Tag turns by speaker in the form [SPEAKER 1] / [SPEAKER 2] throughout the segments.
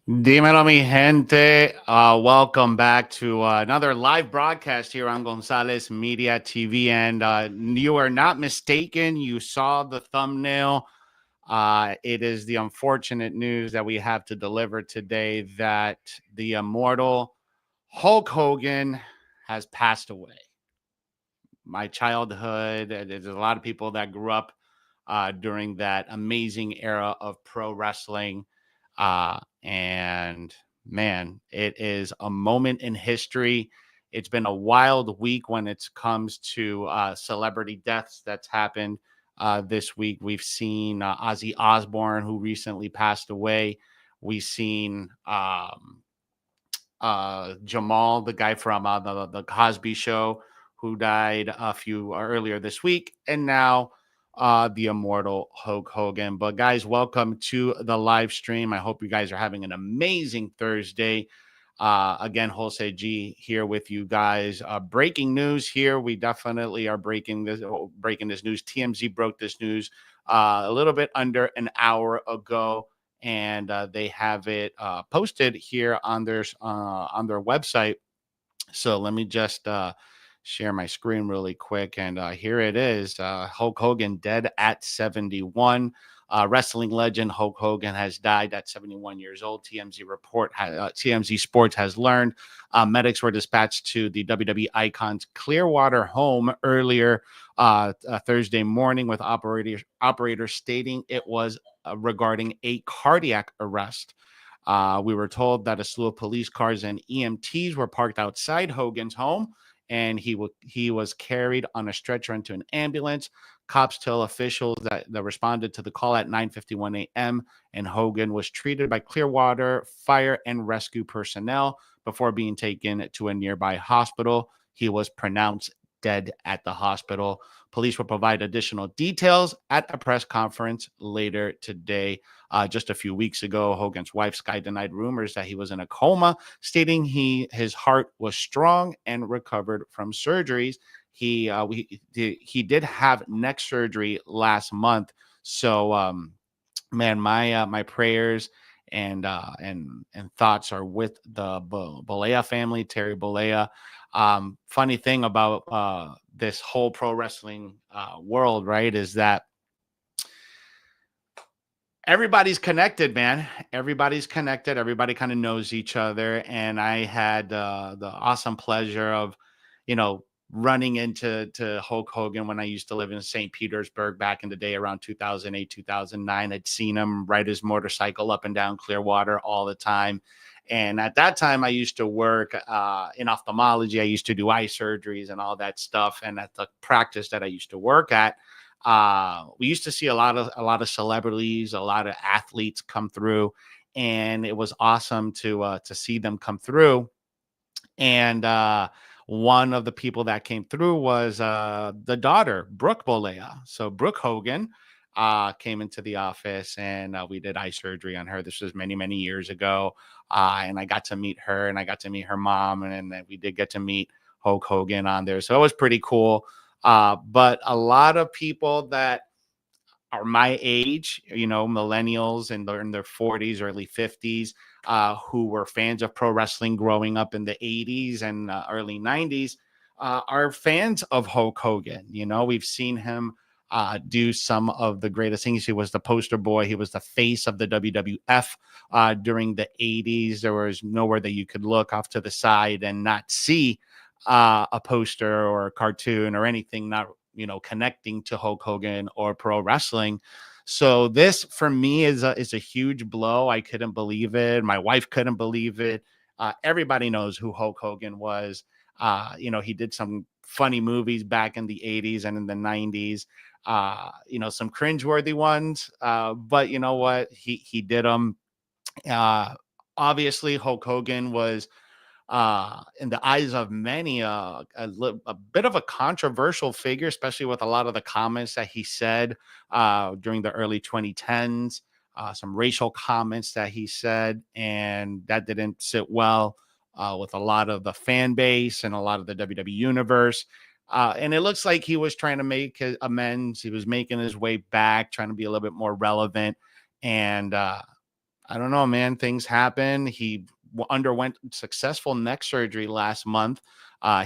[SPEAKER 1] Dímelo, mi gente. Welcome back to another live broadcast here on Gonzalez Media TV. And you are not mistaken. You saw the thumbnail. It is the unfortunate news that we have to deliver today that the immortal Hulk Hogan has passed away. My childhood, there's a lot of people that grew up during that amazing era of pro wrestling. And man, it is a moment in history. It's been a wild week when it comes to celebrity deaths that's happened this week. We've seen Ozzy Osbourne, who recently passed away. We've seen Jamal, the guy from the Cosby Show, who died a few earlier this week, and now the immortal Hulk Hogan. But guys, welcome to the live stream. I hope you guys are having an amazing Thursday. Again, Jose G here with you guys. Breaking news here. We definitely are breaking this news. TMZ broke this news a little bit under an hour ago, and they have it posted here on their website. So let me just share my screen really quick, and here it is. Hulk Hogan dead at 71. Wrestling legend Hulk Hogan has died at 71 years old. TMZ Sports has learned. Medics were dispatched to the WWE Icon's Clearwater home earlier Thursday morning, with operators stating it was regarding a cardiac arrest. We were told that a slew of police cars and EMTs were parked outside Hogan's home, and he was carried on a stretcher into an ambulance. Cops tell officials that responded to the call at 9:51 a.m., and Hogan was treated by Clearwater fire and rescue personnel before being taken to a nearby hospital. He was pronounced dead at the hospital. Police will provide additional details at a press conference later today. Just a few weeks ago, Hogan's wife Sky denied rumors that he was in a coma, stating his heart was strong and recovered from surgeries. He did have neck surgery last month, so man, my prayers and thoughts are with the Bolea family, Terry Bolea. Funny thing about this whole pro wrestling world, right, is that everybody's connected, man. Everybody's connected. Everybody kind of knows each other. And I had the awesome pleasure of, running into Hulk Hogan when I used to live in St. Petersburg back in the day around 2008, 2009. I'd seen him ride his motorcycle up and down Clearwater all the time. And at that time, I used to work in ophthalmology. I used to do eye surgeries and all that stuff. And at the practice that I used to work at, we used to see a lot of celebrities, a lot of athletes come through, and it was awesome to see them come through. And one of the people that came through was the daughter, Brooke Bolea. So Brooke Hogan came into the office, and we did eye surgery on her. This was many, many years ago. And I got to meet her, and I got to meet her mom, and then we did get to meet Hulk Hogan on there. So it was pretty cool. But a lot of people that are my age, millennials and they're in their 40s, early 50s, who were fans of pro wrestling growing up in the 80s and early 90s, are fans of Hulk Hogan. We've seen him do some of the greatest things. He was the poster boy. He was the face of the WWF during the 80s. There was nowhere that you could look off to the side and not see a poster or a cartoon or anything not connecting to Hulk Hogan or pro wrestling. So this for me is a huge blow. I couldn't believe it. My wife couldn't believe it. Everybody knows who Hulk Hogan was. He did some funny movies back in the 80s and in the 90s. Some cringeworthy ones. But you know what? He did them. Uh, Obviously, Hulk Hogan was in the eyes of many, a bit of a controversial figure, especially with a lot of the comments that he said during the early 2010s, some racial comments that he said, and that didn't sit well with a lot of the fan base and a lot of the WWE universe. And it looks like he was trying to make his amends. He was making his way back, trying to be a little bit more relevant. And I don't know, man. Things happen. He underwent successful neck surgery last month.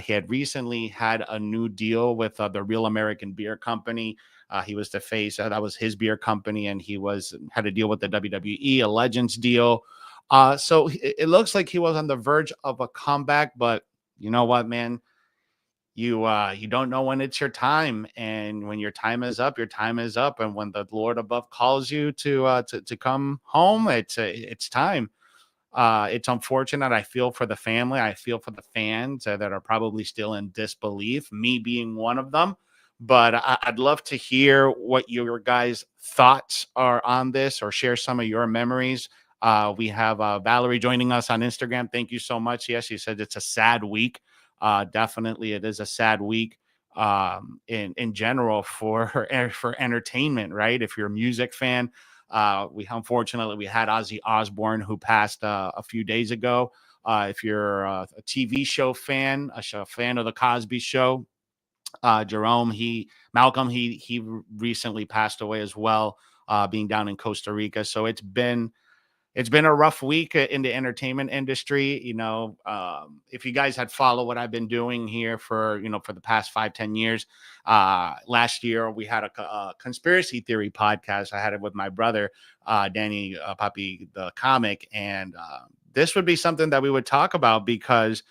[SPEAKER 1] He had recently had a new deal with the Real American Beer Company. He was the face. That was his beer company, and he was had a deal with the WWE, a Legends deal. So it looks like he was on the verge of a comeback. But you know what, man? You don't know when it's your time, and when your time is up, your time is up, and when the Lord above calls you to come home, it's time. It's unfortunate. I feel for the family. I feel for the fans that are probably still in disbelief, me being one of them. But I'd love to hear what your guys' thoughts are on this, or share some of your memories. We have Valerie joining us on Instagram. Thank you so much. Yes, she said it's a sad week. Definitely, it is a sad week in general for for entertainment, right? If you're a music fan, we unfortunately we had Ozzy Osbourne who passed a few days ago. If you're a TV show fan, fan of the Cosby Show, Jerome, Malcolm, he recently passed away as well, being down in Costa Rica. So it's been a rough week in the entertainment industry. If you guys had followed what I've been doing here for the past 5-10 years, last year we had a conspiracy theory podcast. I had it with my brother, Danny Papi, the comic, and this would be something that we would talk about because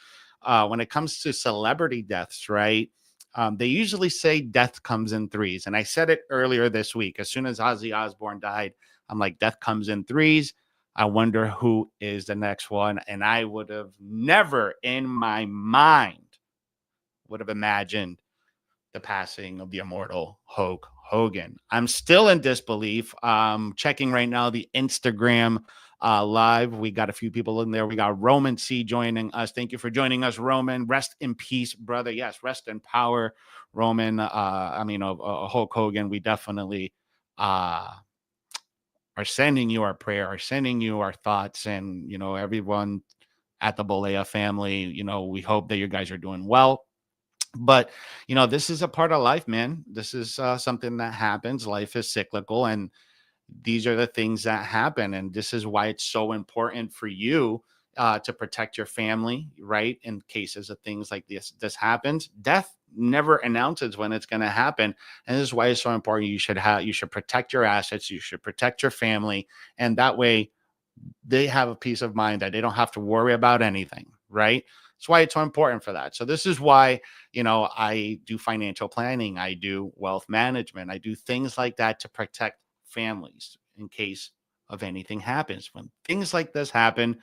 [SPEAKER 1] when it comes to celebrity deaths, right? They usually say death comes in threes. And I said it earlier this week. As soon as Ozzy Osbourne died, I'm like, death comes in threes. I wonder who is the next one. And I would have never in my mind would have imagined the passing of the immortal Hulk Hogan. I'm still in disbelief. Checking right now the Instagram live. We got a few people in there. We got Roman C joining us. Thank you for joining us, Roman. Rest in peace, brother. Yes, rest in power, Roman. Hulk Hogan. We definitely uh, are sending you our prayer, are sending you our thoughts, and everyone at the Bolea family. We hope that you guys are doing well. But this is a part of life, man. This is something that happens. Life is cyclical, and these are the things that happen. And this is why it's so important for you to protect your family, right? In cases of things like this happens. Death never announces when it's going to happen, and this is why it's so important. You should protect your assets. You should protect your family, and that way they have a peace of mind that they don't have to worry about anything, right? That's why it's so important for that. So this is why, I do financial planning, I do wealth management, I do things like that to protect families in case of anything happens. When things like this happen,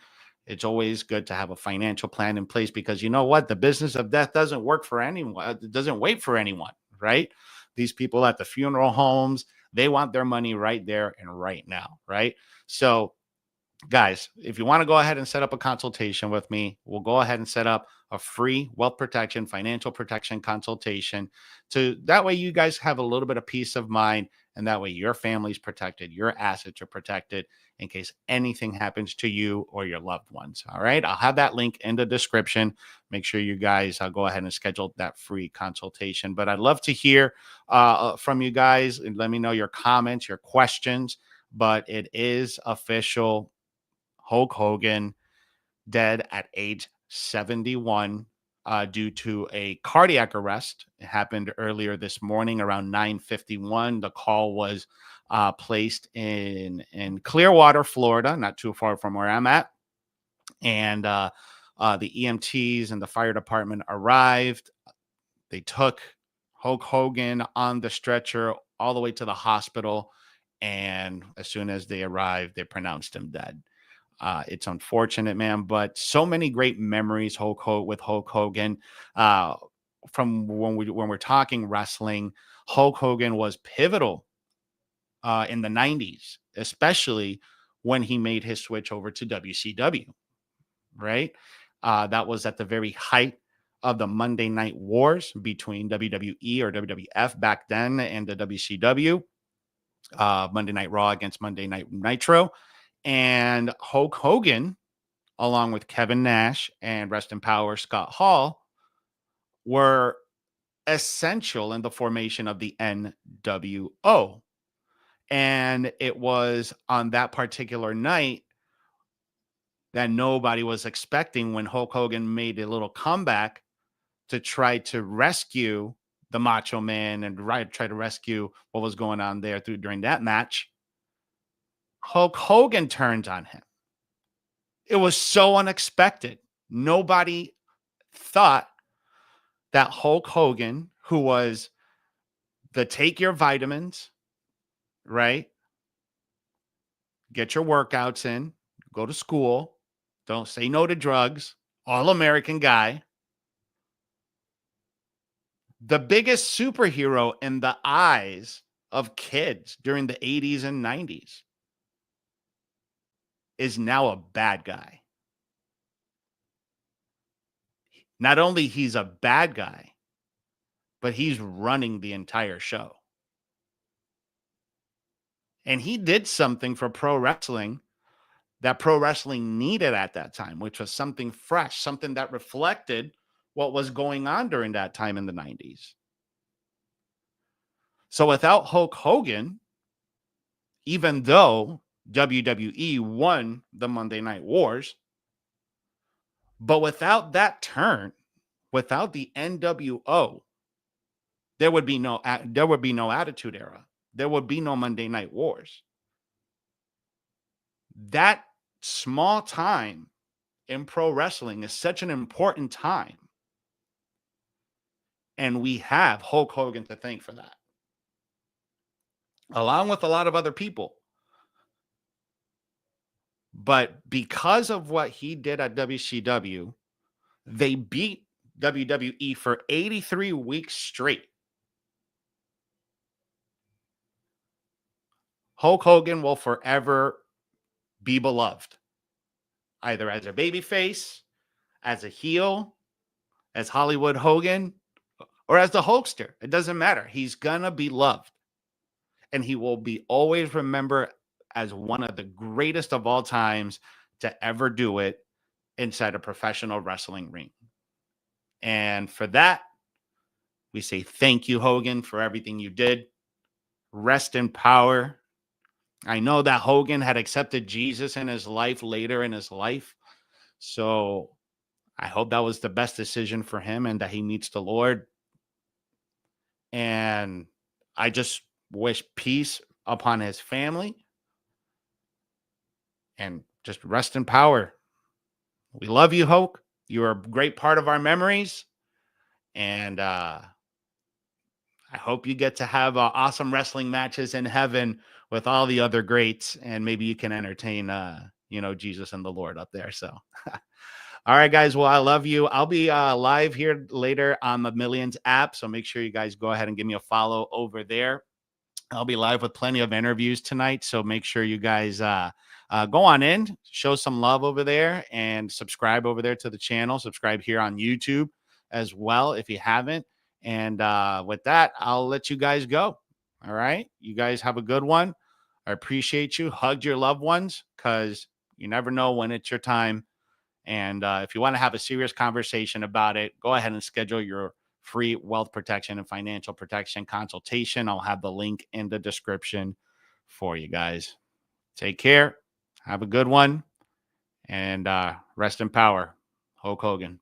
[SPEAKER 1] it's always good to have a financial plan in place because you know what? The business of death doesn't work for anyone. It doesn't wait for anyone, right? These people at the funeral homes, they want their money right there and right now, right? So guys, if you want to go ahead and set up a consultation with me, we'll go ahead and set up a free wealth protection, financial protection consultation. To that way, you guys have a little bit of peace of mind, and that way your family's protected, your assets are protected in case anything happens to you or your loved ones. All right, I'll have that link in the description. Make sure you guys go ahead and schedule that free consultation. But I'd love to hear from you guys and let me know your comments, your questions. But it is official. Hulk Hogan dead at age 71 due to a cardiac arrest. It happened earlier this morning around 9:51. The call was placed in Clearwater, Florida, not too far from where I'm at. And the EMTs and the fire department arrived. They took Hulk Hogan on the stretcher all the way to the hospital. And as soon as they arrived, they pronounced him dead. It's unfortunate, man, but so many great memories with Hulk Hogan. Uh, from when we're talking wrestling, Hulk Hogan was pivotal in the '90s, especially when he made his switch over to WCW. Right, that was at the very height of the Monday Night Wars between WWE or WWF back then and the WCW. Monday Night Raw against Monday Night Nitro, and Hulk Hogan, along with Kevin Nash and rest in power Scott Hall, were essential in the formation of the NWO. And it was on that particular night that nobody was expecting when Hulk Hogan made a little comeback to try to rescue the Macho Man and try to rescue what was going on there during that match. Hulk Hogan turned on him. It was so unexpected. Nobody thought that Hulk Hogan, who was the take your vitamins, right? Get your workouts in, go to school, don't say no to drugs, all American guy, the biggest superhero in the eyes of kids during the 80s and 90s, is now a bad guy. Not only he's a bad guy, but he's running the entire show. And he did something for pro wrestling that pro wrestling needed at that time, which was something fresh, something that reflected what was going on during that time in the 90s. So without Hulk Hogan, even though WWE won the Monday Night Wars, but without that turn, without the NWO, there would be no Attitude Era. There would be no Monday Night Wars. That small time in pro wrestling is such an important time. And we have Hulk Hogan to thank for that, along with a lot of other people. But because of what he did at WCW, they beat WWE for 83 weeks straight. Hulk Hogan will forever be beloved, either as a babyface, as a heel, as Hollywood Hogan, or as the Hulkster. It doesn't matter. He's gonna be loved. And he will be always remembered as one of the greatest of all times to ever do it inside a professional wrestling ring. And for that, we say thank you, Hogan, for everything you did. Rest in power. I know that Hogan had accepted Jesus in his life later in his life. So I hope that was the best decision for him and that he meets the Lord. And I just wish peace upon his family and just rest in power. We love you, Hulk. You're a great part of our memories. And I hope you get to have awesome wrestling matches in heaven with all the other greats. And maybe you can entertain, Jesus and the Lord up there. So, all right, guys. Well, I love you. I'll be live here later on the Millions app. So make sure you guys go ahead and give me a follow over there. I'll be live with plenty of interviews tonight. So make sure you guys go on in, show some love over there, and subscribe over there to the channel. Subscribe here on YouTube as well if you haven't. And with that, I'll let you guys go. All right. You guys have a good one. I appreciate you. Hug your loved ones because you never know when it's your time. And if you want to have a serious conversation about it, go ahead and schedule your free wealth protection and financial protection consultation. I'll have the link in the description for you guys. Take care. Have a good one. And rest in power. Hulk Hogan.